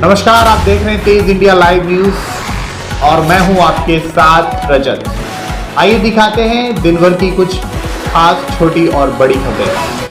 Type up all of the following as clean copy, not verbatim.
नमस्कार, आप देख रहे हैं तेज इंडिया लाइव न्यूज और मैं हूं आपके साथ रजत। आइए दिखाते हैं दिन भर की कुछ खास छोटी और बड़ी खबरें।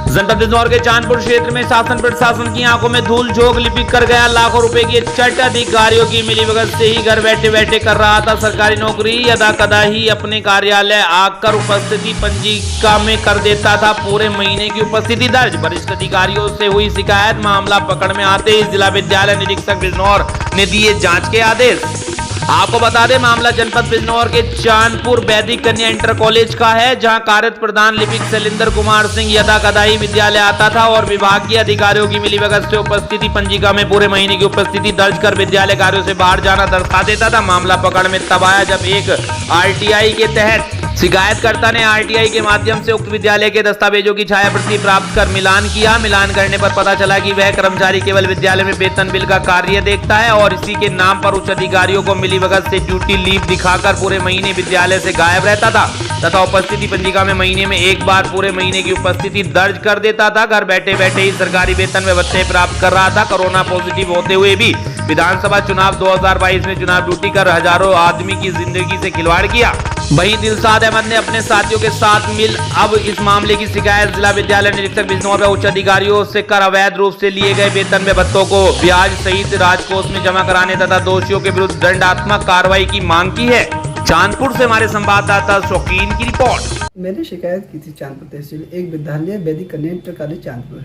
जनपद बिजनौर के चांदपुर क्षेत्र में शासन प्रशासन की आंखों में धूल झोंक लिपिक कर गया। लाखों रुपए की चट अधिकारियों की मिलीभगत से ही घर बैठे बैठे कर रहा था सरकारी नौकरी। यदा कदा ही अपने कार्यालय आकर उपस्थिति पंजिका में कर देता था पूरे महीने की उपस्थिति दर्ज। वरिष्ठ अधिकारियों से हुई शिकायत, मामला पकड़ में आते ही जिला विद्यालय निरीक्षक बिजनौर ने दिए जांच के आदेश। आपको बता दें, मामला जनपद बिजनौर के चांदपुर वैदिक कन्या इंटर कॉलेज का है, जहां कार्यरत प्रधान लिपिक शैलेंद्र कुमार सिंह यदा कदा ही विद्यालय आता था और विभागीय अधिकारियों की मिलीभगत से उपस्थिति पंजिका में पूरे महीने की उपस्थिति दर्ज कर विद्यालय कार्यों से बाहर जाना दर्शा देता था। मामला पकड़ में तब आया जब एक आरटीआई के तहत शिकायतकर्ता ने आरटीआई के माध्यम से उक्त विद्यालय के दस्तावेजों की छायाप्रति प्राप्त कर मिलान किया। मिलान करने पर पता चला कि वह कर्मचारी केवल विद्यालय में वेतन बिल का कार्य देखता है और इसी के नाम पर उच्च अधिकारियों को मिलीभगत से ड्यूटी लीव दिखाकर पूरे महीने विद्यालय से गायब रहता था तथा उपस्थिति पंजिका में महीने में एक बार पूरे महीने की उपस्थिति दर्ज कर देता था। घर बैठे बैठे ही सरकारी वेतन व भत्ते प्राप्त कर रहा था। कोरोना पॉजिटिव होते हुए भी विधानसभा चुनाव 2022 में चुनाव ड्यूटी कर हजारों आदमी की जिंदगी से खिलवाड़ किया। वहीं दिलशाद अहमद ने अपने साथियों के साथ मिल अब इस मामले की शिकायत जिला विद्यालय निरीक्षक बिजनौर व उच्च अधिकारियों से कर अवैध रूप से लिए गए वेतन व भत्तों को ब्याज सहित राजकोष में जमा कराने तथा दोषियों के विरुद्ध दंडात्मक कार्रवाई की मांग की है। चांदपुर से हमारे संवाददाता शौकीन की रिपोर्ट। मैंने शिकायत की थी चांदपुर तहसील एक विद्यालय वैदिक कन्या इंटर कॉलेज चांदपुर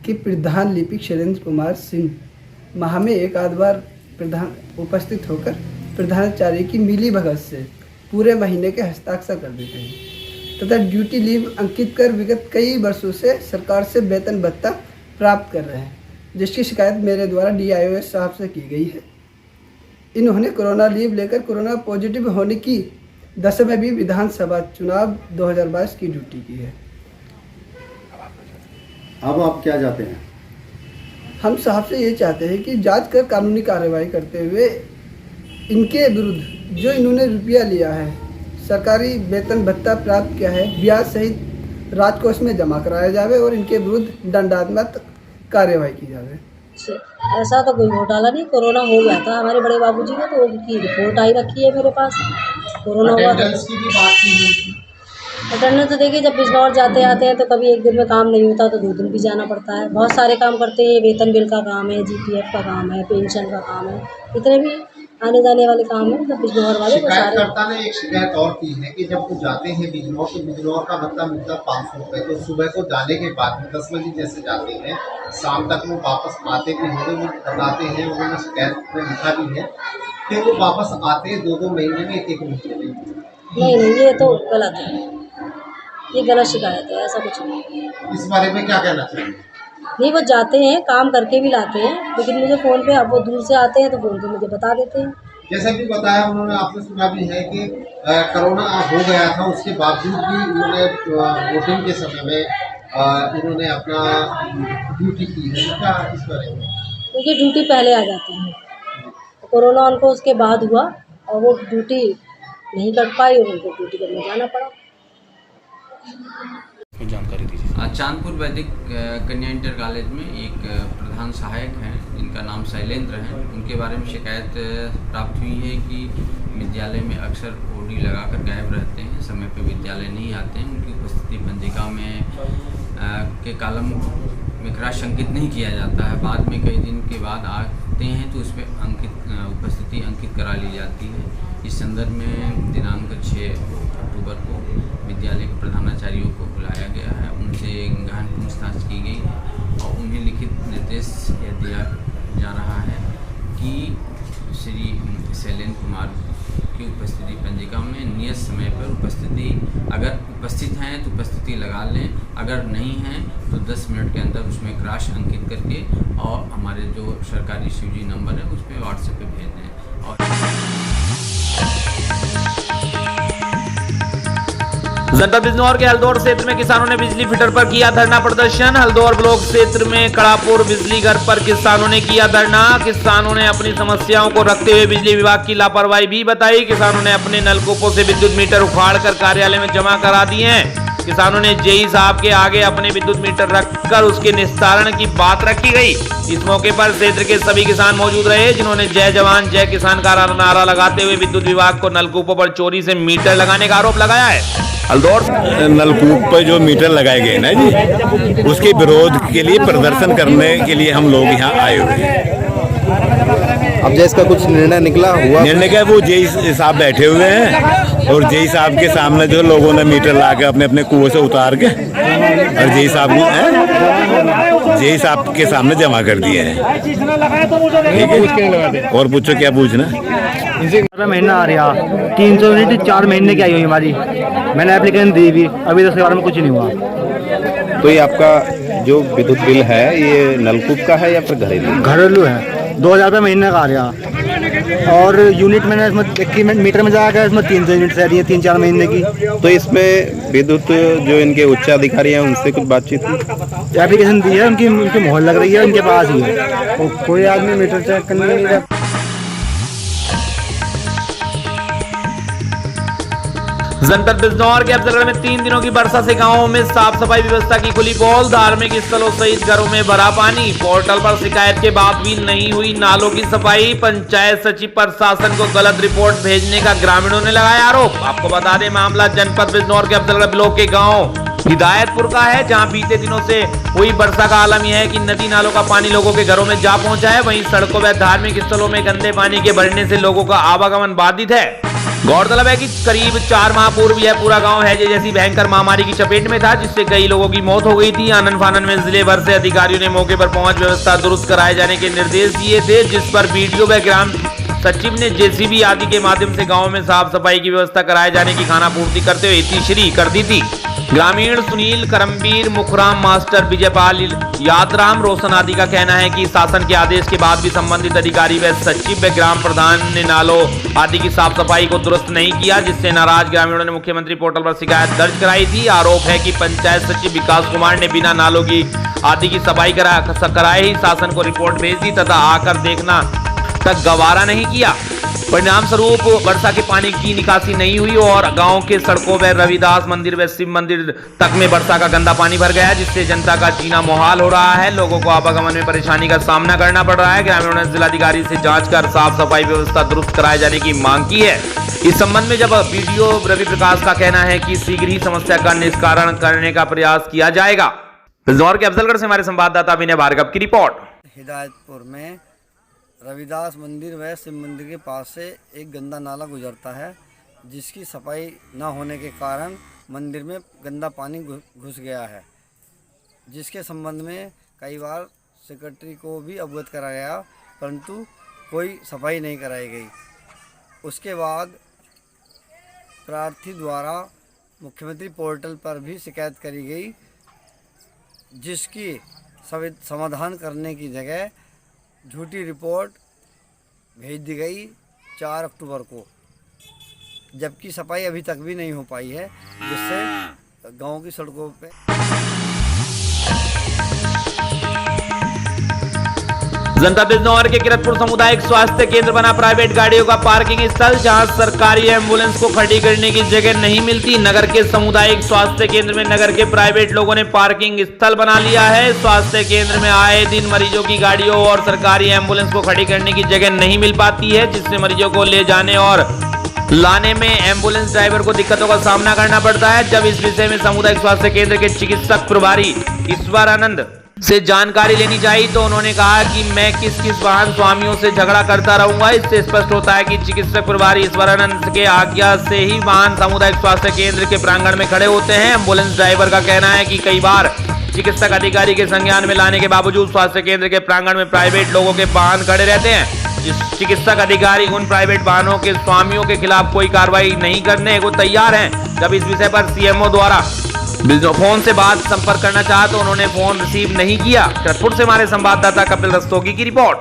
कि प्रधान लिपिक शैलेंद्र कुमार सिंह माह में एक आध बार प्रधान उपस्थित होकर प्रधानाचार्य की मिलीभगत से पूरे महीने के हस्ताक्षर कर देते हैं तथा ड्यूटी लीव अंकित कर विगत कई वर्षों से सरकार से वेतन भत्ता प्राप्त कर रहे हैं, जिसकी शिकायत मेरे द्वारा डीआईओएस साहब से की गई है। इन्होंने कोरोना लीव लेकर कोरोना पॉजिटिव होने की दशा में भी विधानसभा चुनाव 2022 की ड्यूटी की है। अब आप क्या चाहते हैं? हम साहब से ये चाहते हैं कि जांच कर कानूनी कार्रवाई करते हुए इनके विरुद्ध जो इन्होंने रुपया लिया है, सरकारी वेतन भत्ता प्राप्त किया है, ब्याज सहित राजकोष में जमा कराया जाए और इनके विरुद्ध दंडात्मक कार्रवाई की जाए। ऐसा तो कोई घोटाला नहीं, कोरोना हो गया था हमारे बड़े बाबूजी को, तो उनकी रिपोर्ट आई रखी है मेरे पास। कोरोना हुआ था। अटेंडेंस तो देखिए, जब बिजनौर जाते आते हैं तो कभी एक दिन में काम नहीं होता तो 2 दिन भी जाना पड़ता है। बहुत सारे काम करते हैं, वेतन बिल का काम है, जीपीएफ का काम है, पेंशन का काम है, इतने भी आने जाने वाले काम है। मतलब बिजनौर वाले को सारे। शिकायतकर्ता ने एक शिकायत और की है कि जब वो जाते हैं बिजनौर तो बिजनौर का भत्ता मिलता 500 रुपये, तो सुबह को जाने के बाद 10 बजे जैसे जाते हैं, शाम तक वो वापस आते भी होंगे, वो बताते हैं, उन्होंने शिकायत में लिखा भी है कि वो वापस आते हैं 2-2 महीने में, 1-1 महीने में। नहीं, ये तो गलत है, ये गलत शिकायत है, ऐसा कुछ नहीं। इस बारे में क्या कहना चाहिए? नहीं, वो जाते हैं, काम करके भी लाते हैं, लेकिन मुझे फ़ोन पे, अब वो दूर से आते हैं तो फ़ोन पे मुझे बता देते हैं। जैसे भी बताया उन्होंने, आपने सुना भी है कि कोरोना हो गया था, उसके बावजूद भी उन्होंने वोटिंग के समय में इन्होंने अपना ड्यूटी की है। क्या इस बारे में? क्योंकि ड्यूटी पहले आ जाती है, कोरोना उनको उसके बाद हुआ और वो ड्यूटी नहीं कर पाई और उनको ड्यूटी करने जाना पड़ा। जानकारी दीजिए। चांदपुर वैदिक कन्या इंटर कॉलेज में एक प्रधान सहायक हैं जिनका नाम शैलेंद्र है। उनके बारे में शिकायत प्राप्त हुई है कि विद्यालय में अक्सर ओडी लगाकर गायब रहते हैं, समय पे विद्यालय नहीं आते हैं, उनकी उपस्थिति पंजिका में के कॉलम में क्रॉस अंकित नहीं किया जाता है। बाद में कई दिन के बाद आते हैं तो उस पर उपस्थिति अंकित करा ली जाती है। इस संदर्भ में दिनांक 6 अक्टूबर को विद्यालय के प्रधानाचार्यों को बुलाया गया है, उनसे गहन पूछताछ की गई है और उन्हें लिखित निर्देश यह दिया जा रहा है कि श्री शैलेंद्र कुमार की उपस्थिति पंजिका में नियत समय पर उपस्थिति, अगर उपस्थित हैं तो उपस्थिति लगा लें, अगर नहीं हैं तो 10 मिनट के अंदर उसमें क्रॉस अंकित करके और हमारे जो सरकारी शिवजी नंबर है उस पर व्हाट्सएप पे भेज दें। और जनपद बिजनौर के हल्दौर क्षेत्र में किसानों ने बिजली फिटर पर किया धरना प्रदर्शन। हल्दौर ब्लॉक क्षेत्र में कड़ापुर बिजली घर पर किसानों ने किया धरना। किसानों ने अपनी समस्याओं को रखते हुए बिजली विभाग की लापरवाही भी बताई। किसानों ने अपने नलकूपों से विद्युत मीटर उखाड़ कर कार्यालय में जमा करा दिए हैं। किसानों ने जेई साहब के आगे अपने विद्युत मीटर रखकर उसके निस्तारण की बात रखी गई। इस मौके पर क्षेत्र के सभी किसान मौजूद रहे, जिन्होंने जय जवान जय किसान का नारा लगाते हुए विद्युत विभाग को नलकूपों पर चोरी से मीटर लगाने का आरोप लगाया है। हल्दौर नलकूप पर जो मीटर लगाए गए ना जी, उसके विरोध के लिए प्रदर्शन करने के लिए हम लोग यहाँ आए हुए हैं। अब जैसे इसका कुछ निर्णय निकला हुआ? निर्णय का वो जेई साहब बैठे हुए हैं और जेई साहब के सामने जो लोगों ने मीटर ला के अपने अपने कुएं से उतार के और जेई साहब के सामने जमा कर दिए हैं। ठीक है, और पूछो क्या पूछना। महीना आ रहा 300 यूनिट 4 महीने की आई हुई हमारी, मैंने एप्लीकेशन दी भी, अभी तक इसके बारे में कुछ नहीं हुआ। तो ये आपका जो विद्युत बिल है ये नलकूप का है या फिर घरेलू है? 2000 रुपये महीने का आ रहा और यूनिट मैंने इसमें मीटर में जाकर इसमें 300 यूनिट से रही है 3-4 महीने की। तो इसमें विद्युत जो इनके उच्च अधिकारी हैं उनसे कुछ बातचीत हुई? एप्लीकेशन दी है, उनकी मोहर लग रही है, उनके पास ही है। कोई आदमी मीटर चेक करने नहीं जाता। जनपद बिजनौर के अफजलगढ़ में 3 दिनों की वर्षा से गांवों में साफ सफाई व्यवस्था की खुली पोल, धार्मिक स्थलों सहित घरों में भरा पानी। पोर्टल पर शिकायत के बाद भी नहीं हुई नालों की सफाई। पंचायत सचिव प्रशासन को गलत रिपोर्ट भेजने का ग्रामीणों ने लगाया आरोप। आपको बता दें, मामला जनपद बिजनौर के अफजलगढ़ ब्लॉक के गाँव हिदायतपुर का है, जहां बीते दिनों से हुई वर्षा का आलम यह है कि नदी नालों का पानी लोगों के घरों में जा पहुंचा है। वहीं सड़कों व धार्मिक स्थलों में गंदे पानी के भरने से लोगों का आवागमन बाधित है। गौरतलब है कि करीब 4 माह पूर्व यह पूरा गांव हैजे जैसी भयंकर महामारी की चपेट में था, जिससे कई लोगों की मौत हो गई थी। आनन फानन में जिले भर से अधिकारियों ने मौके पर पहुंच व्यवस्था दुरुस्त कराए जाने के निर्देश दिए थे, जिस पर बीडीओ व ग्राम सचिव ने जेसीबी आदि के माध्यम से गांव में साफ सफाई की व्यवस्था कराए जाने की खानापूर्ति करते हुए तीसरी कर दी थी। ग्रामीण सुनील, करमवीर, मुखराम, मास्टर विजयपाल, यादराम, रोशन आदि का कहना है कि शासन के आदेश के बाद भी संबंधित अधिकारी व सचिव व ग्राम प्रधान ने नालों आदि की साफ सफाई को दुरुस्त नहीं किया, जिससे नाराज ग्रामीणों ने मुख्यमंत्री पोर्टल पर शिकायत दर्ज कराई थी। आरोप है कि पंचायत सचिव विकास कुमार ने बिना नालों की आदि की सफाई कराए ही शासन को रिपोर्ट भेज दी तथा आकर देखना तक गवारा नहीं किया। परिणाम स्वरूप वर्षा के पानी की निकासी नहीं हुई और गांव के सड़कों व रविदास मंदिर व शिव मंदिर तक में वर्षा का गंदा पानी भर गया, जिससे जनता का जीना मुहाल हो रहा है। लोगों को आवागमन में परेशानी का सामना करना पड़ रहा है। ग्रामीणों ने जिलाधिकारी से जांच कर साफ सफाई व्यवस्था दुरुस्त कराए जाने की मांग की है। इस संबंध में जब बीडीओ रवि प्रकाश का कहना है कि शीघ्र ही समस्या का निष्कारण करने का प्रयास किया जाएगा। बिजनौर के अफजलगढ़ से हमारे संवाददाता विनय भार्गव की रिपोर्ट। हिदायतपुर में रविदास मंदिर व शिव मंदिर के पास से एक गंदा नाला गुजरता है, जिसकी सफाई न होने के कारण मंदिर में गंदा पानी घुस गया है, जिसके संबंध में कई बार सेक्रेटरी को भी अवगत कराया गया, परंतु कोई सफाई नहीं कराई गई। उसके बाद प्रार्थी द्वारा मुख्यमंत्री पोर्टल पर भी शिकायत करी गई, जिसकी समाधान करने की जगह झूठी रिपोर्ट भेज दी गई 4 अक्टूबर को, जबकि सफाई अभी तक भी नहीं हो पाई है, जिससे गांव की सड़कों पे जनता बिजनौर के किरतपुर सामुदायिक स्वास्थ्य केंद्र बना प्राइवेट गाड़ियों का पार्किंग स्थल, जहां सरकारी एम्बुलेंस को खड़ी करने की जगह नहीं मिलती। नगर के सामुदायिक स्वास्थ्य केंद्र में नगर के प्राइवेट लोगों ने पार्किंग स्थल बना लिया है। स्वास्थ्य केंद्र में आए दिन मरीजों की गाड़ियों और सरकारी एम्बुलेंस को खड़ी करने की जगह नहीं मिल पाती है, जिससे मरीजों को ले जाने और लाने में एम्बुलेंस ड्राइवर को दिक्कतों का सामना करना पड़ता है। जब इस विषय में सामुदायिक स्वास्थ्य केंद्र के चिकित्सक प्रभारी ईश्वर आनंद से जानकारी लेनी चाहिए तो उन्होंने कहा कि मैं किस वाहन स्वामियों से झगड़ा करता रहूंगा। इससे स्पष्ट होता है कि चिकित्सक प्रभारी ईश्वरानंद के आज्ञा से ही वाहन सामुदायिक स्वास्थ्य केंद्र के प्रांगण में खड़े होते हैं। एम्बुलेंस ड्राइवर का कहना है कि कई बार चिकित्सक अधिकारी के संज्ञान में लाने के बावजूद स्वास्थ्य केंद्र के प्रांगण में प्राइवेट लोगों के वाहन खड़े रहते हैं। चिकित्सक अधिकारी उन प्राइवेट वाहनों के स्वामियों के खिलाफ कोई कार्रवाई नहीं करने को तैयार हैं। जब इस विषय पर सीएमओ द्वारा फोन से बात संपर्क करना चाहा तो उन्होंने फोन रिसीव नहीं किया। किरतपुर से हमारे संवाददाता कपिल रस्तोगी की रिपोर्ट।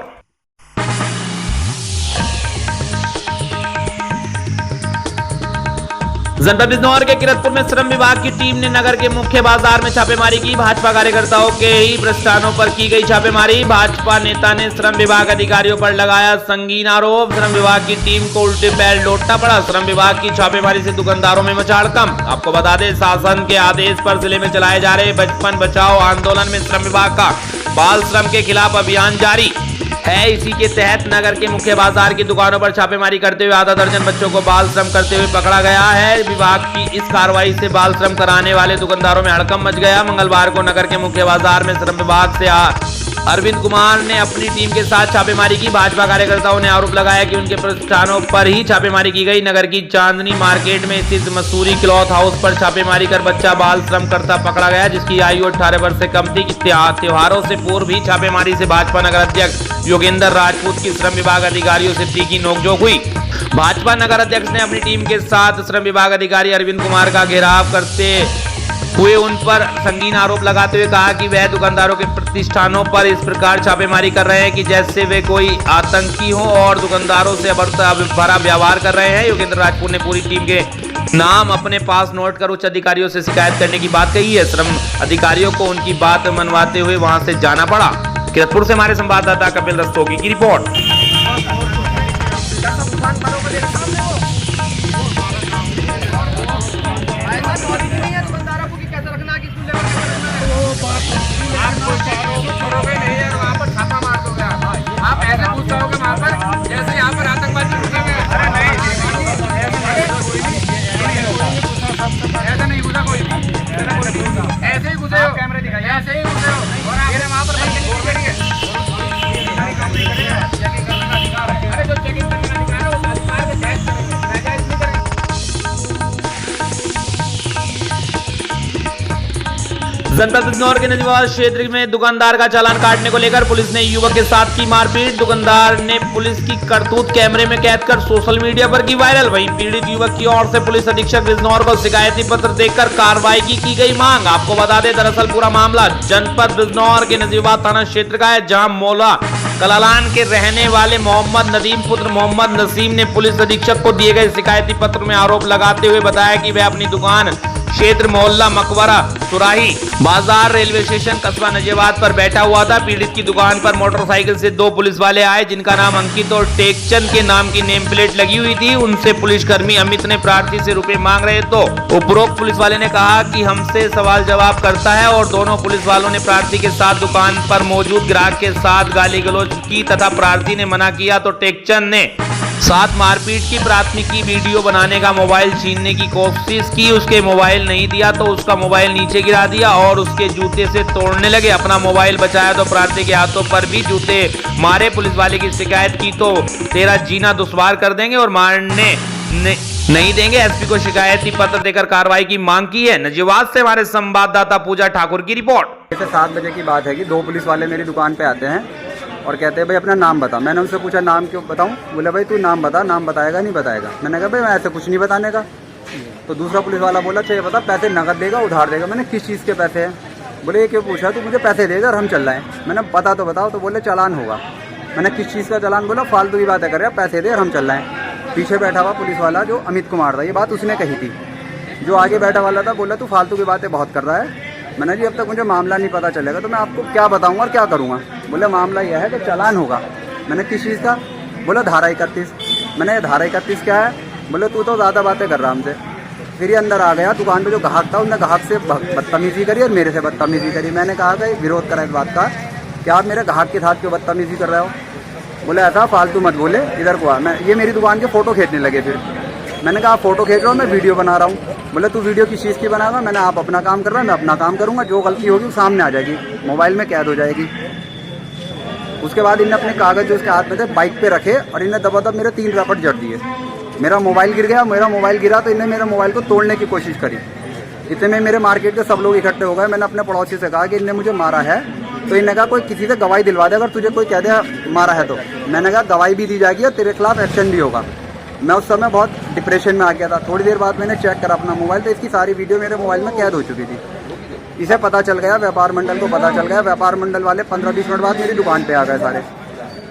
जनपद बिजनौर के किरतपुर में श्रम विभाग की टीम ने नगर के मुख्य बाजार में छापेमारी की। भाजपा कार्यकर्ताओं के ही प्रतिष्ठानों पर की गई छापेमारी। भाजपा नेता ने श्रम विभाग अधिकारियों पर लगाया संगीन आरोप। श्रम विभाग की टीम को उल्टे पैर लौटना पड़ा। श्रम विभाग की छापेमारी से दुकानदारों में मचा हड़कंप। आपको बता दें, शासन के आदेश पर जिले में चलाए जा रहे बचपन बचाओ आंदोलन में श्रम विभाग का बाल श्रम के खिलाफ अभियान जारी है। इसी के तहत नगर के मुख्य बाजार की दुकानों पर छापेमारी करते हुए आधा दर्जन बच्चों को बाल श्रम करते हुए पकड़ा गया है। विभाग की इस कार्रवाई से बाल श्रम कराने वाले दुकानदारों में हड़कंप मच गया। मंगलवार को नगर के मुख्य बाजार में श्रम विभाग से अरविंद कुमार ने अपनी टीम के साथ छापेमारी की। भाजपा कार्यकर्ताओं ने आरोप लगाया कि उनके प्रतिष्ठानों पर ही छापेमारी की गई। नगर की चांदनी मार्केट में स्थित मसूरी क्लॉथ हाउस पर छापेमारी कर बच्चा बाल श्रम करता पकड़ा गया, जिसकी आयु 18 वर्ष से कम थी। त्योहारों से पूर्व भी छापेमारी से भाजपा नगर अध्यक्ष योगेंद्र राजपूत की श्रम विभाग अधिकारियों से तीखी नोकझोंक हुई। भाजपा नगर अध्यक्ष ने अपनी टीम के साथ श्रम विभाग अधिकारी अरविंद कुमार का घेराव करते हुए उन पर संगीन आरोप लगाते हुए कहा कि वह दुकानदारों के प्रतिष्ठानों पर इस प्रकार छापेमारी कर रहे हैं कि जैसे वे कोई आतंकी हो और दुकानदारों से भरा व्यवहार कर रहे हैं। योगेंद्र राजपूत ने पूरी टीम के नाम अपने पास नोट कर उच्च अधिकारियों से शिकायत करने की बात कही है। श्रम अधिकारियों को उनकी बात मनवाते हुए वहां से जाना पड़ा। किरतपुर से हमारे संवाददाता कपिल रस्तोगी की रिपोर्ट। आप ऐसे पूछता होगा वहाँ पर जैसे यहाँ पर आतंकवादी रुके हुए हैं। अरे नहीं, ऐसा नहीं घुसा कोई, ऐसे ही घुसे हो, कैमरे दिखाइए, ऐसे ही घुसे हो और आप वहाँ पर अरे जो चेकिंग करने का अधिकार है वो अधिकार के जायज करेंगे, नाजायज नहीं करेंगे। जनपद बिजनौर के नजीवाल क्षेत्र में दुकानदार का चालान काटने को लेकर पुलिस ने युवक के साथ की मारपीट। दुकानदार ने पुलिस की करतूत कैमरे में कैद कर सोशल मीडिया पर की वायरल। वहीं पीड़ित युवक की ओर से पुलिस अधीक्षक बिजनौर को शिकायती पत्र देकर कार्रवाई की गई मांग। आपको बता दें, दरअसल पूरा मामला जनपद बिजनौर के नजीवाल थाना क्षेत्र का है, जहां मौला कलालान के रहने वाले मोहम्मद नदीम पुत्र मोहम्मद नसीम ने पुलिस अधीक्षक को दिए गए शिकायती पत्र में आरोप लगाते हुए बताया कि वह अपनी दुकान क्षेत्र मोहल्ला मकबरा सुराही बाजार रेलवे स्टेशन कस्बा नजीबाद पर बैठा हुआ था। पीड़ित की दुकान पर मोटरसाइकिल से 2 पुलिस वाले आए, जिनका नाम अंकित और टेकचंद के नाम की नेम प्लेट लगी हुई थी। उनसे पुलिसकर्मी अमित ने प्रार्थी से रुपए मांग रहे तो उपरोक्त पुलिस वाले ने कहा कि हमसे सवाल जवाब करता है और दोनों पुलिस वालों ने प्रार्थी के साथ दुकान पर मौजूद ग्राहक के साथ गाली गलौज की तथा प्रार्थी ने मना किया तो टेकचंद ने साथ मारपीट की। प्राथमिकी वीडियो बनाने का मोबाइल छीनने की कोशिश की, उसके मोबाइल नहीं दिया तो उसका मोबाइल नीचे गिरा दिया और उसके जूते से तोड़ने लगे। अपना मोबाइल बचाया तो प्रार्थी के हाथों पर भी जूते मारे। पुलिस वाले की शिकायत की तो तेरा जीना दुश्वार कर देंगे और मारने नहीं देंगे। एसपी को शिकायती पत्र देकर कार्रवाई की मांग की है। नजीबाद से हमारे संवाददाता पूजा ठाकुर की रिपोर्ट। 7 बजे की बात है कि 2 पुलिस वाले मेरी दुकान पे आते हैं और कहते हैं भाई अपना नाम बता। मैंने उनसे पूछा नाम क्यों बताऊं? बोले भाई तू नाम बता, नाम बताएगा नहीं बताएगा। मैंने कहा भाई मैं ऐसे कुछ नहीं बताने का। तो दूसरा पुलिस वाला बोला चाहिए बता पैसे नकद देगा उधार देगा। मैंने किस चीज़ के पैसे हैं? बोले ये क्यों पूछा? तू मुझे पैसे देगा और हम चल रहे हैं। मैंने पता तो बताओ। तो बोले चालान होगा। मैंने किस चीज़ का चालान? बोला फालतू की बातें कर रहे हैं, पैसे दे और हम चल रहे हैं। पीछे बैठा हुआ पुलिस वाला जो अमित कुमार था, ये बात उसने कही थी। जो आगे बैठा वाला था बोला तू फालतू की बातें बहुत कर रहा है। मैंने जी अब तक मुझे मामला नहीं पता चलेगा तो मैं आपको क्या बताऊंगा और क्या करूंगा। बोले मामला यह है कि चालान होगा। मैंने किस चीज़ का? बोला धारा 31। मैंने धारा 31 क्या है? बोले तू तो ज़्यादा बातें कर रहा हमसे। फिर ये अंदर आ गया दुकान पे जो ग्राहक था, उसने ग्राहक से बदतमीजी करी और मेरे से बदतमीजी करी। मैंने कहा कि विरोध करा इस बात का कि आप मेरे ग्राहक के साथ क्यों बदतमीजी कर रहे हो। बोले ऐसा फालतू मत बोले, इधर को आ। मैं ये मेरी दुकान के फ़ोटो खींचने लगे। फिर मैंने कहा आप फ़ोटो खींच रहे हो, मैं वीडियो बना रहा हूँ। बोले तू वीडियो किस चीज़ की बनाएगा? मैंने आप अपना काम कर रहा है, मैं अपना काम करूँगा। जो गलती होगी वो सामने आ जाएगी, मोबाइल में कैद हो जाएगी। उसके बाद इन्हें अपने कागज़ जो उसके हाथ में थे बाइक पे रखे और इन्हें दबादब मेरे 3 रपट जड़ दिए। मेरा मोबाइल गिर गया। मेरा मोबाइल गिरा तो इन्हें मेरे मोबाइल को तोड़ने की कोशिश करी। इतने में मेरे मार्केट के सब लोग इकट्ठे हो गए। मैंने अपने पड़ोसी से कहा कि इन्हें मुझे मारा है। तो इन्हें कहा कोई किसी से गवाही दिलवा दे अगर तुझे कोई कह दे मारा है तो। मैंने कहा गवाही भी दी जाएगी और तेरे खिलाफ एक्शन भी होगा। मैं उस समय बहुत डिप्रेशन में आ गया था। थोड़ी देर बाद मैंने चेक करा अपना मोबाइल तो इसकी सारी वीडियो मेरे मोबाइल में कैद हो चुकी थी। इसे पता चल गया, व्यापार मंडल को पता चल गया। व्यापार मंडल वाले 15-20 मिनट बाद मेरी दुकान पे आ गए सारे।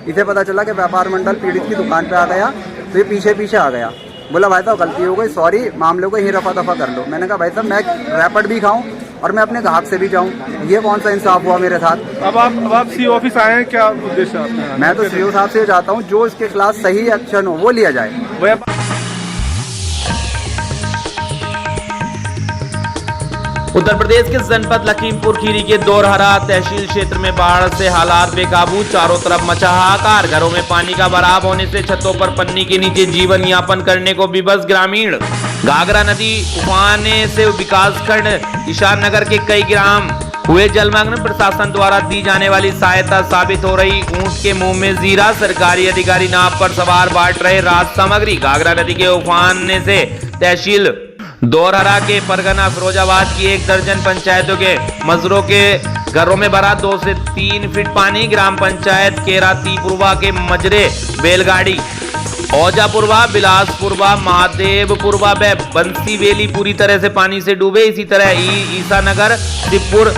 इसे पता चला कि व्यापार मंडल पीड़ित की दुकान पे आ गया तो ये पीछे पीछे आ गया। बोला भाई साहब गलती हो गई, सॉरी, मामले को यहीं रफा दफा कर लो। मैंने कहा भाई साहब मैं रैपट भी खाऊं और मैं अपने ग्राहक से भी जाऊं, ये कौन सा इंसाफ हुआ मेरे साथ। अब आप सी ऑफिस आए हैं, क्या उद्देश्य आपका? मैं तो सीओ साहब से चाहता हूं जो इसके खिलाफ सही एक्शन हो वो लिया जाए। उत्तर प्रदेश के जनपद लखीमपुर खीरी के दोरहरा तहसील क्षेत्र में बाढ़ से हालात बेकाबू, चारों तरफ मचा हाहाकार। घरों में पानी का भराव होने से छतों पर पन्नी के नीचे जीवन यापन करने को विवश ग्रामीण। घाघरा नदी उफाने से विकासखंड ईशान नगर के कई ग्राम हुए जलमग्न। प्रशासन द्वारा दी जाने वाली सहायता साबित हो रही ऊंट के मुंह में जीरा। सरकारी अधिकारी नाव पर सवार बांट रहे राहत सामग्री। घाघरा नदी के उफानने से तहसील दोरहरा के परगना फिरोजाबाद की 1 दर्जन पंचायतों के मजरों के घरों में भरा 2 से 3 फीट पानी। ग्राम पंचायत केरातीपुरवा के मजरे बेलगाड़ी, औजापुरवा, बिलासपुरवा, महादेवपुरवा व बंसी वेली पूरी तरह से पानी से डूबे। इसी तरह ईसा नगर, शिवपुर,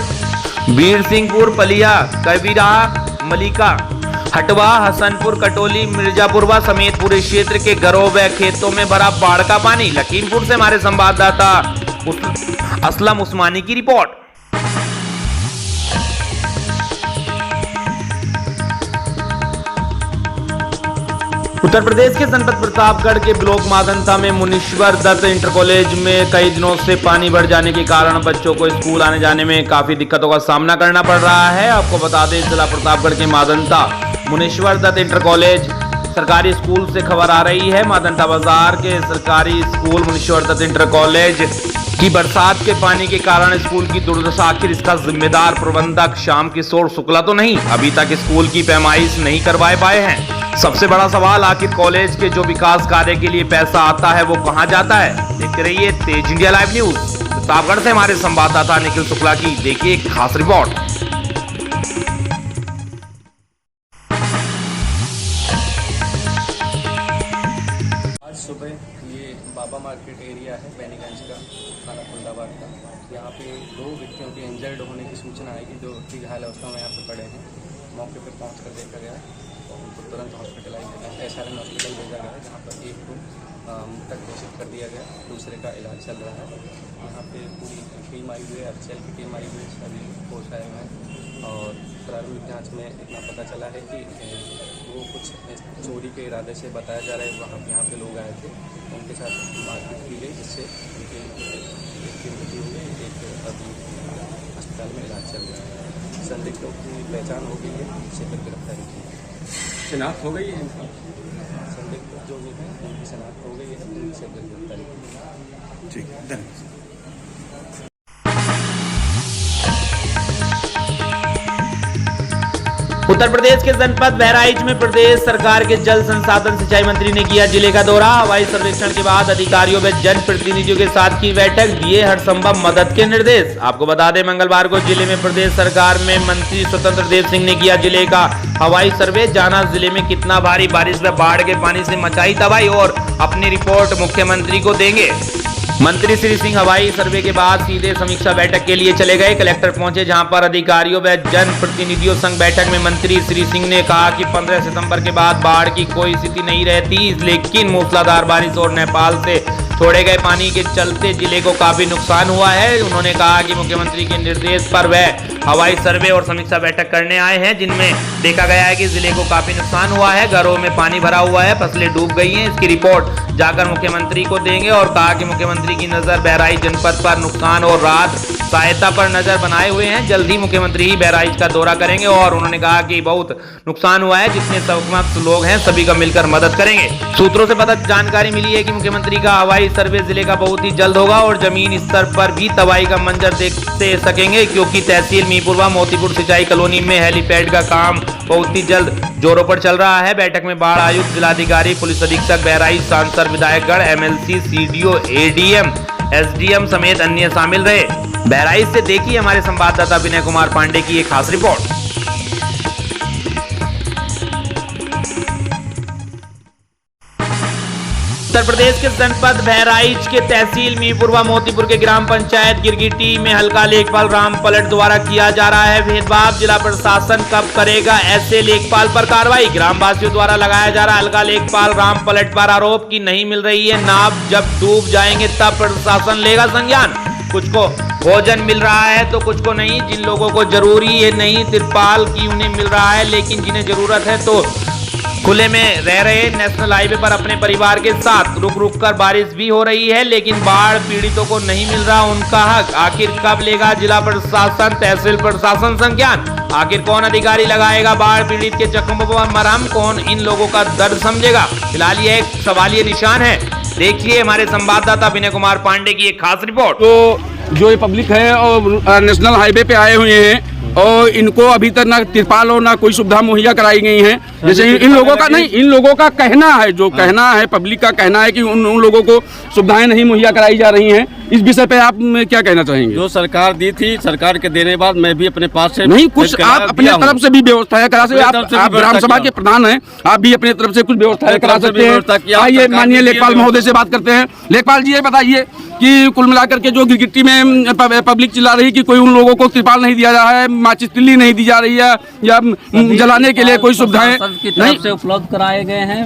बीर सिंहपुर, पलिया, कबीरा, मलिका, हटवा, हसनपुर, कटोली, मिर्जापुरवा समेत पूरे क्षेत्र के घरों व खेतों में भरा बाढ़ का पानी। लखीमपुर से हमारे संवाददाता असलम उस्मानी की रिपोर्ट। उत्तर प्रदेश के जनपद प्रतापगढ़ के ब्लॉक माधनता में मुनीश्वर दत्त इंटर कॉलेज में कई दिनों से पानी बढ़ जाने के कारण बच्चों को स्कूल आने जाने में काफी दिक्कतों का सामना करना पड़ रहा है। आपको बता दें, जिला प्रतापगढ़ के माधनता मुनीश्वर दत्त इंटर कॉलेज सरकारी स्कूल से खबर आ रही है। माधनता बाजार के सरकारी स्कूल मुनीश्वर दत्त इंटर कॉलेज की बरसात के पानी के कारण स्कूल की दुर्दशा। आखिर इसका जिम्मेदार प्रबंधक श्याम किशोर शुक्ला तो नहीं? अभी तक स्कूल की पैमाइश नहीं करवाए पाए हैं। सबसे बड़ा सवाल, आखिर कॉलेज के जो विकास कार्य के लिए पैसा आता है वो कहां जाता है? देखते रहिए तेज इंडिया लाइव न्यूज। प्रतापगढ़ से हमारे संवाददाता निखिल शुक्ला की देखिए एक खास रिपोर्ट। आज सुबह ये बाबा मार्केट एरिया है बैनीगंज का, थाना फुलदाबाद का। यहाँ पे 2 व्यक्तियों के इंजर्ड होने की सूचना आई कि जो घायल अवस्था में यहाँ पे पड़े हैं। मौके पर पहुँच कर देखा गया और उनको तुरंत हॉस्पिटलाइज SRN हॉस्पिटल भेजा गया, जहाँ पर एक को मृतक घोषित कर दिया गया, दूसरे का इलाज चल रहा है। यहाँ पे पूरी टीम आई हुई है, RCL की टीम आई हुई है, सभी फोर्स आए हुए हैं। और प्रारंभिक जाँच में इतना पता चला है कि वो कुछ चोरी के इरादे से बताया जा रहा है वहाँ यहाँ पे लोग आए थे, उनके साथ मारपीट की गई, जिससे उनकी मृत्यु हो गई। एक अभी अस्पताल में इलाज चल रहा है। संदिग्धों की पहचान हो गई है, जिससे फिर गिरफ्तारी की शिनाख्त हो गई है। संदिग्ध जो भी हैं उनकी शिनाख्त हो गई है, उनसे फिर गिरफ्तारी की। ठीक है, धन्यवाद। उत्तर प्रदेश के जनपद बहराइच में प्रदेश सरकार के जल संसाधन सिंचाई मंत्री ने किया जिले का दौरा। हवाई सर्वेक्षण के बाद अधिकारियों व जनप्रतिनिधियों के साथ की बैठक, दिए हर संभव मदद के निर्देश। आपको बता दें, मंगलवार को जिले में प्रदेश सरकार में मंत्री स्वतंत्र देव सिंह ने किया जिले का हवाई सर्वे। जाना जिले में कितना भारी बारिश व बाढ़ के पानी से मचाई तबाही और अपनी रिपोर्ट मुख्यमंत्री को देंगे। मंत्री श्री सिंह हवाई सर्वे के बाद सीधे समीक्षा बैठक के लिए चले गए। कलेक्टर पहुंचे, जहां पर अधिकारियों व जनप्रतिनिधियों संग बैठक में मंत्री श्री सिंह ने कहा कि 15 सितंबर के बाद बाढ़ की कोई स्थिति नहीं रहती, लेकिन मूसलाधार बारिश और नेपाल से छोड़े गए पानी के चलते जिले को काफी नुकसान हुआ है। उन्होंने कहा कि मुख्यमंत्री के निर्देश पर वह हवाई सर्वे और समीक्षा बैठक करने आए हैं, जिनमें देखा गया है कि जिले को काफी नुकसान हुआ है, घरों में पानी भरा हुआ है, फसलें डूब गई हैं। इसकी रिपोर्ट जाकर मुख्यमंत्री को देंगे और कहा कि मुख्यमंत्री की नजर बहराइच जनपद पर नुकसान और राहत सहायता पर नजर बनाए हुए हैं। जल्द ही मुख्यमंत्री ही बहराइच का दौरा करेंगे और उन्होंने कहा कि बहुत नुकसान हुआ है, जितने समस्त लोग हैं सभी का मिलकर मदद करेंगे। सूत्रों से पता जानकारी मिली है कि मुख्यमंत्री का हवाई सर्वे जिले का बहुत ही जल्द होगा और जमीन स्तर पर भी तबाही का मंजर देखते सकेंगे, क्योंकि तहसील मीरपुरवा मोतीपुर सिंचाई कॉलोनी में हेलीपैड का काम बहुत ही जल्द जोरों पर चल रहा है। बैठक में बाढ़ आयुक्त, जिलाधिकारी, पुलिस अधीक्षक बहराइच, सांसद, विधायकगण, MLC, CDO, ADM, SDM समेत अन्य शामिल रहे। बहराइच से देखिए हमारे संवाददाता विनय कुमार पांडे की एक खास रिपोर्ट। उत्तर प्रदेश के जनपद बहराइच के तहसील मीरपुर व मोतीपुर के ग्राम पंचायत गिरगिटी में हल्का लेखपाल राम पलट द्वारा किया जा रहा है भेदभाव। जिला प्रशासन कब करेगा ऐसे लेखपाल पर कार्रवाई? ग्रामवासियों द्वारा लगाया जा रहा हल्का लेखपाल राम पलट पर आरोप की नहीं मिल रही है नाव, जब डूब जाएंगे तब प्रशासन लेगा संज्ञान। कुछ को भोजन मिल रहा है तो कुछ को नहीं। जिन लोगों को जरूरी है नहीं तिरपाल की उन्हें मिल रहा है, लेकिन जिन्हें जरूरत है तो खुले में रह रहे नेशनल हाईवे पर अपने परिवार के साथ रुक रुक कर बारिश भी हो रही है, लेकिन बाढ़ पीड़ितों को नहीं मिल रहा उनका हक। आखिर कब लेगा जिला प्रशासन तहसील प्रशासन संज्ञान? आखिर कौन अधिकारी लगाएगा बाढ़ पीड़ित के जख्मों पर मरहम? कौन इन लोगों का दर्द समझेगा? फिलहाल ये एक सवालिया निशान है। देखिए हमारे संवाददाता विनय कुमार पांडे की एक खास रिपोर्ट। तो जो ये पब्लिक है और नेशनल हाईवे पे आए हुए हैं और इनको अभी तक ना तिरपाल और ना कोई सुविधा मुहैया कराई गई है। जैसे इन लोगों का नहीं, इन लोगों का कहना है, जो कहना है पब्लिक का कहना है कि उन लोगों को सुविधाएं नहीं मुहैया कराई जा रही हैं। इस विषय पे आप क्या कहना चाहेंगे? जो सरकार दी थी, सरकार के देने बाद मैं भी अपने पास से नहीं कुछ आप अपने तरफ से भी व्यवस्था करा सकते। आप ग्राम सभा के प्रधान हैं, आप भी अपने तरफ से कुछ व्यवस्था करा सकते हैं। आइए माननीय लेखपाल महोदय से बात करते हैं। लेखपाल जी ये बताइए कि कुल मिलाकर के जो गिरगिट्टी में पब्लिक चिल्ला रही कि कोई उन लोगों को तिरपाल नहीं दिया जा रहा है, माचिस तिल्ली नहीं दी जा रही है या जलाने के लिए कोई सुविधाएं नहीं से उपलब्ध कराए गए हैं।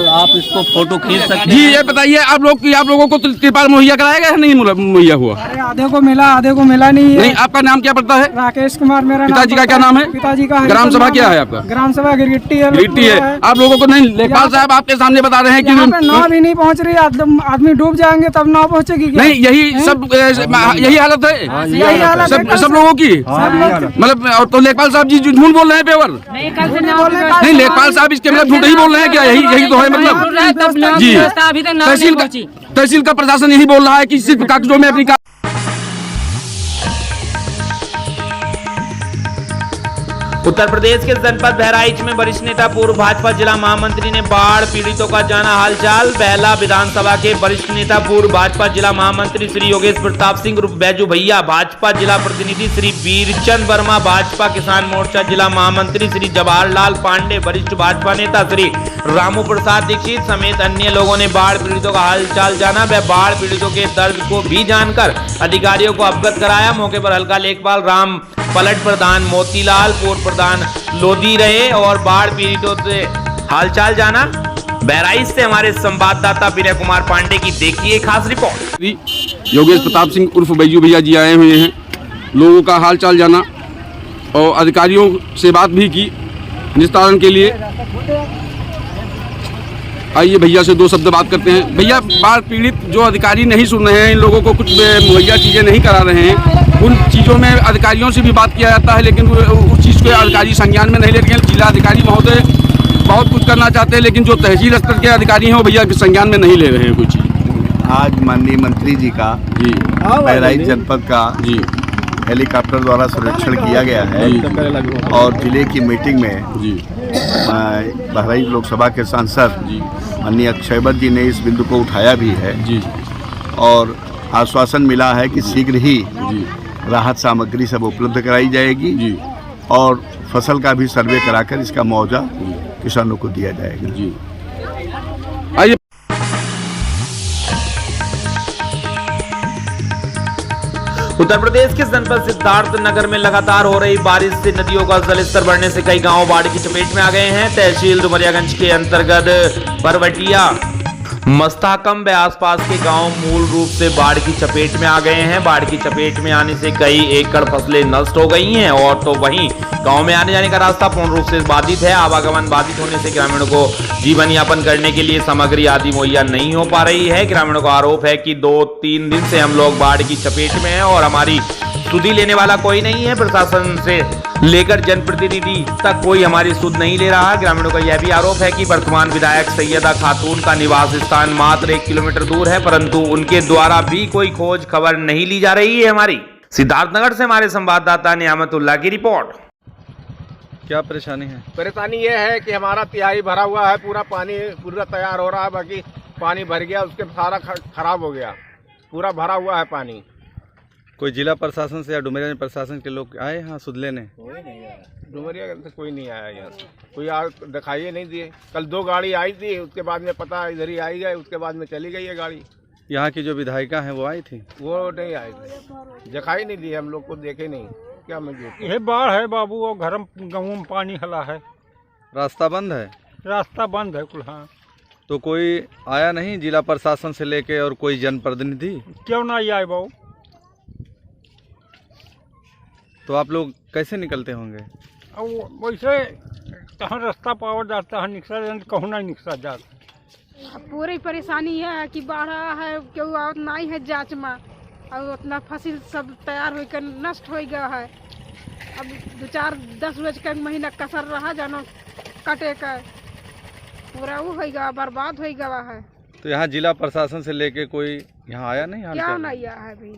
आप इसको फोटो खींच सकते हैं। जी ये बताइए आप लोगों को तिरपाल मुहैया कराया गया है नहीं मुहैया हुआ? अरे आधे को मिला, आधे को मिला नहीं है। नहीं आपका नाम क्या पड़ता है? राकेश कुमार मेरा। पिताजी का क्या नाम है? पिताजी का ग्राम सभा क्या है आपका? ग्राम सभा गिरगिट्टी है। गिरगिट्टी है। आप लोगों को नहीं, लेखपाल साहब आपके सामने बता रहे हैं कि नाव भी नहीं पहुँच रही, आदमी डूब जाएंगे तब नाव पहुँचेगी। नहीं यही हालत है सब लोगों की, मतलब। और तो लेखपाल साहब जी झूठ बोल रहे हैं पेवर? नहीं लेखपाल साहब इसके मतलब झूठ ही बोल रहे हैं क्या? यही तो है मतलब जी। तहसील का प्रशासन यही बोल रहा है कि सिर्फ कागजों में अपनी उत्तर प्रदेश के जनपद बहराइच में वरिष्ठ नेता पूर्व भाजपा जिला महामंत्री ने बाढ़ पीड़ितों का जाना हालचाल। बहला विधानसभा के वरिष्ठ नेता पूर्व भाजपा जिला महामंत्री श्री योगेश प्रताप सिंह उर्फ बैजू भैया, भाजपा जिला प्रतिनिधि श्री वीरचंद वर्मा, भाजपा किसान मोर्चा जिला महामंत्री श्री जवाहरलाल पांडे, वरिष्ठ भाजपा नेता श्री रामू प्रसाद दीक्षित समेत अन्य लोगों ने बाढ़ पीड़ितों का हालचाल जाना व बाढ़ पीड़ितों के दर्द को भी जानकर अधिकारियों को अवगत कराया। मौके पर हल्का लेखपाल राम पलट, प्रधान मोतीलाल, पूर्व प्रधान लोधी रहे और बाढ़ पीड़ितों से हालचाल जाना। बहराइच से हमारे संवाददाता विनय कुमार पांडे की देखिए खास रिपोर्ट। योगेश प्रताप सिंह उर्फ बैजू भैया जी आए हुए हैं, लोगों का हालचाल जाना और अधिकारियों से बात भी की निस्तारण के लिए। आइए भैया से दो शब्द बात करते हैं। भैया बाढ़ पीड़ित जो अधिकारी नहीं सुन रहे हैं, इन लोगों को कुछ मुहैया चीज़ें नहीं करा रहे हैं, उन चीज़ों में अधिकारियों से भी बात किया जाता है, लेकिन उस चीज़ को अधिकारी संज्ञान में नहीं ले रहे हैं। जिला अधिकारी महोदय बहुत कुछ करना चाहते हैं, लेकिन जो तहसील स्तर के अधिकारी हैं वो भैया संज्ञान में नहीं ले रहे हैं कोई चीज़। आज माननीय मंत्री जी का बहराइच जनपद का हेलीकॉप्टर द्वारा सर्वेक्षण किया गया है और जिले की मीटिंग में बहराइच लोकसभा के सांसद माननीय अक्षयवत जी ने इस बिंदु को उठाया भी है और आश्वासन मिला है कि शीघ्र ही राहत सामग्री सब उपलब्ध कराई जाएगी और फसल का भी सर्वे कराकर इसका मुआवजा किसानों को दिया जाएगा। आइए उत्तर प्रदेश के जनपद सिद्धार्थ नगर में लगातार हो रही बारिश से नदियों का जलस्तर बढ़ने से कई गांव बाढ़ की चपेट में आ गए हैं। तहसील डुमरियागंज के अंतर्गत परवटिया, मस्ताकम व आसपास के गांव मूल रूप से बाढ़ की चपेट में आ गए हैं। बाढ़ की चपेट में आने से कई एकड़ फसलें नष्ट हो गई हैं और तो वहीं गांव में आने जाने का रास्ता पूर्ण रूप से बाधित है। आवागमन बाधित होने से ग्रामीणों को जीवन यापन करने के लिए सामग्री आदि मुहैया नहीं हो पा रही है। ग्रामीणों का आरोप है कि 2-3 दिन से हम लोग बाढ़ की चपेट में हैं और हमारी सुधि लेने वाला कोई नहीं है। प्रशासन से लेकर जनप्रतिनिधि तक कोई हमारी सुध नहीं ले रहा। ग्रामीणों का यह भी आरोप है कि वर्तमान विधायक सैयदा खातून का निवास स्थान मात्र 1 किलोमीटर दूर है, परंतु उनके द्वारा भी कोई खोज खबर नहीं ली जा रही है। हमारी सिद्धार्थनगर से हमारे संवाददाता नियामतुल्लाह की रिपोर्ट। क्या परेशानी है? परेशानी ये है कि हमारा तिहाई भरा हुआ है, पूरा पानी पूरा तैयार हो रहा है, बाकी पानी भर गया, उसके सारा खराब हो गया, पूरा भरा हुआ है पानी। कोई जिला प्रशासन से या डुमरिया प्रशासन के लोग आए यहाँ सुध लेने? डुमरिया से कोई नहीं आया यहाँ से, कोई दिखाई नहीं दिए। कल 2 गाड़ी आई थी, उसके बाद में पता इधर ही आई गए, उसके बाद में चली गई है गाड़ी। यहाँ की जो विधायिका हैं वो आई थी? वो नहीं आई थी, दिखाई नहीं दी, हम लोग को देखे नहीं। क्या मजबूर ये बाढ़ है बाबू, और घर गाँव में पानी हला है। रास्ता बंद है? रास्ता बंद है कुल। हाँ, तो कोई आया नहीं जिला प्रशासन से लेके और कोई जनप्रतिनिधि? क्यों नहीं आए बाबू? तो आप लोग कैसे निकलते होंगे? अब वैसे कहाँ रास्ता पावर जाता है, निकसा कहूँ नहीं निकसा जाता। पूरी परेशानी है कि बाढ़ है, क्यों नहीं है जांच में, और उतना फसल सब तैयार होकर नष्ट हो गया है। अब 2-4-10 रोज का महीना कसर रहा जानो कटे का, पूरा वो हो गया, बर्बाद हो गया है। तो यहाँ जिला प्रशासन से लेके कोई यहाँ आया नहीं? क्या नहीं आया है भाई।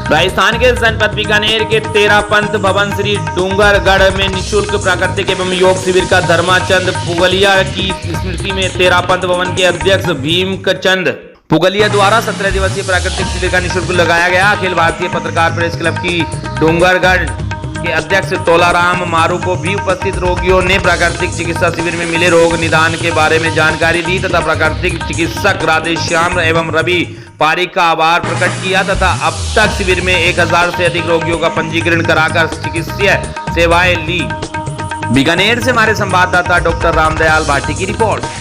राजस्थान के जनपद बीकानेर के तेरापंथ भवन श्री डूंगरगढ़ में निशुल्क प्राकृतिक एवं योग शिविर का धर्माचंद पुगलिया की स्मृति में तेरापंथ भवन के अध्यक्ष भीमचंद पुगलिया द्वारा 17 दिवसीय प्राकृतिक शिविर का निःशुल्क लगाया गया। अखिल भारतीय पत्रकार प्रेस क्लब की डूंगरगढ़ के अध्यक्ष तोलाराम मारू को भी उपस्थित रोगियों ने प्राकृतिक चिकित्सा शिविर में मिले रोग निदान के बारे में जानकारी दी तथा प्राकृतिक चिकित्सक राधेश्याम एवं रवि पारिक का आभार प्रकट किया तथा अब तक शिविर में 1000 से अधिक रोगियों का पंजीकरण कराकर चिकित्सीय सेवाएं ली। बीकानेर से हमारे संवाददाता डॉक्टर रामदयाल भाटी की रिपोर्ट।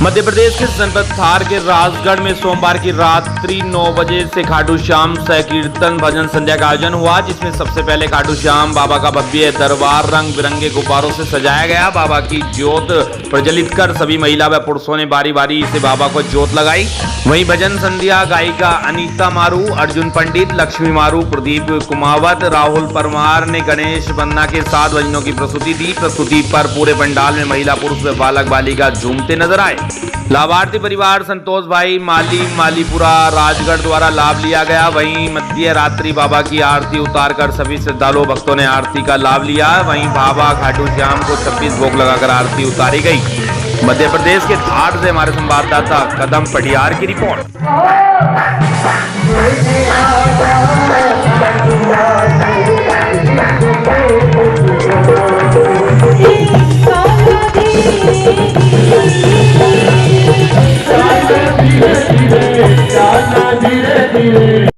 मध्य प्रदेश के जनपद धार के राजगढ़ में सोमवार की रात्रि 9 बजे से खाटू श्याम सहकीर्तन भजन संध्या का आयोजन हुआ, जिसमें सबसे पहले खाटू श्याम बाबा का भव्य दरबार रंग बिरंगे गुब्बारों से सजाया गया। बाबा की ज्योत प्रज्वलित कर सभी महिला व पुरुषों ने बारी बारी से बाबा को ज्योत लगाई। वहीं भजन संध्या गायिका अनीता मारू, अर्जुन पंडित, लक्ष्मी मारू, प्रदीप कुमावत, राहुल परमार ने गणेश वंदना के साथ भजनों की प्रस्तुति दी। प्रस्तुति पर पूरे पंडाल में महिला पुरुष व बालक बालिका झूमते नजर आए। लाभार्थी परिवार संतोष भाई मालीपुरा राजगढ़ द्वारा लाभ लिया गया। वहीं मध्य रात्रि बाबा की आरती उतारकर सभी श्रद्धालु भक्तों ने आरती का लाभ लिया। वहीं बाबा खाटू श्याम को 26 भोग लगाकर आरती उतारी गई। मध्य प्रदेश के धार से हमारे संवाददाता कदम पटियार की रिपोर्ट। धीरे धीरे